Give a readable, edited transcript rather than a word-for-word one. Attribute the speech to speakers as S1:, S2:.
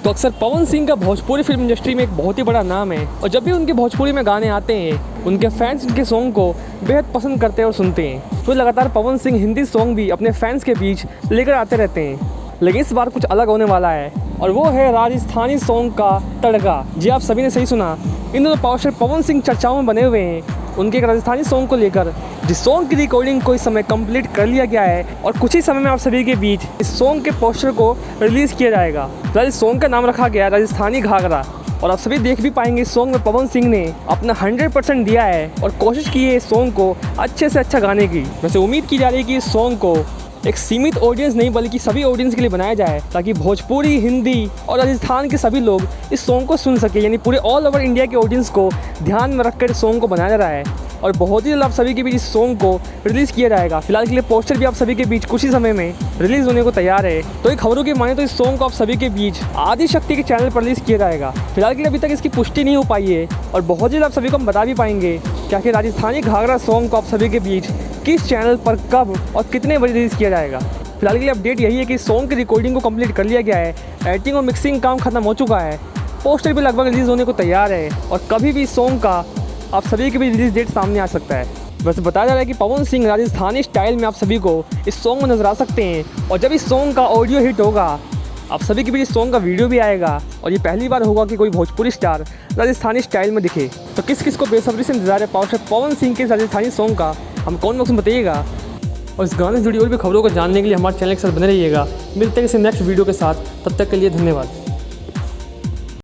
S1: तो अक्सर पवन सिंह का भोजपुरी फिल्म इंडस्ट्री में एक बहुत ही बड़ा नाम है और जब भी उनके भोजपुरी में गाने आते हैं उनके फैंस उनके सॉन्ग को बेहद पसंद करते हैं और सुनते हैं। तो लगातार पवन सिंह हिंदी सॉन्ग भी अपने फैंस के बीच लेकर आते रहते हैं, लेकिन इस बार कुछ अलग होने वाला है और वो है राजस्थानी सॉन्ग का तड़का। जी आप सभी ने सही सुना, इन दोनों पावरस्टार पवन सिंह चर्चाओं में बने हुए हैं उनके एक राजस्थानी सॉन्ग को लेकर, जिस सॉन्ग की रिकॉर्डिंग को इस समय कंप्लीट कर लिया गया है और कुछ ही समय में आप सभी के बीच इस सॉन्ग के पोस्टर को रिलीज़ किया जाएगा। फिलहाल इस सॉन्ग का नाम रखा गया राजस्थानी घाघरा और आप सभी देख भी पाएंगे इस सॉन्ग में पवन सिंह ने अपना 100% दिया है और कोशिश की है इस सॉन्ग को अच्छे से अच्छा गाने की। वैसे उम्मीद की जा रही है कि इस सॉन्ग को एक सीमित ऑडियंस नहीं बल्कि सभी ऑडियंस के लिए बनाया जाए ताकि भोजपुरी, हिंदी और राजस्थान के सभी लोग इस सॉन्ग को सुन सके, यानी पूरे ऑल ओवर इंडिया के ऑडियंस को ध्यान में रखकर इस सॉन्ग को बनाया जा रहा है और बहुत ही जल्द आप सभी के बीच इस सॉन्ग को रिलीज़ किया जाएगा। फिलहाल के लिए पोस्टर भी आप सभी के बीच कुछ ही समय में रिलीज़ होने को तैयार है। तो एक खबरों की माने तो इस सॉन्ग को आप सभी के बीच आदिशक्ति के चैनल पर रिलीज़ किया जाएगा। फिलहाल के लिए अभी तक इसकी पुष्टि नहीं हो पाई है और बहुत जल्द आप सभी को हम बता भी पाएंगे कि आखिर राजस्थानी घाघरा सॉन्ग को आप सभी के बीच किस चैनल पर कब और कितने बजे रिलीज़ किया जाएगा। फिलहाल के लिए अपडेट यही है कि सॉन्ग की रिकॉर्डिंग को कंप्लीट कर लिया गया है, एडिटिंग और मिक्सिंग काम खत्म हो चुका है, पोस्टर भी लगभग रिलीज़ होने को तैयार है और कभी भी इस सॉन्ग का आप सभी के भी रिलीज़ डेट सामने आ सकता है। वैसे बताया जा रहा है कि पवन सिंह राजस्थानी स्टाइल में आप सभी को इस सॉन्ग में नजर आ सकते हैं और जब इस सॉन्ग का ऑडियो हिट होगा आप सभी के बीच इस सॉन्ग का वीडियो भी आएगा और ये पहली बार होगा कि कोई भोजपुरी स्टार राजस्थानी स्टाइल में दिखे। तो किस किस को बेसब्री से इंतजार है पावरस्टार पवन सिंह के राजस्थानी सॉन्ग का, हम कौन बॉक्स में बताइएगा। और इस गाने से जुड़ी और भी खबरों को जानने के लिए हमारे चैनल के साथ बने रहिएगा। मिलते हैं किसी नेक्स्ट वीडियो के साथ, तब तक के लिए धन्यवाद।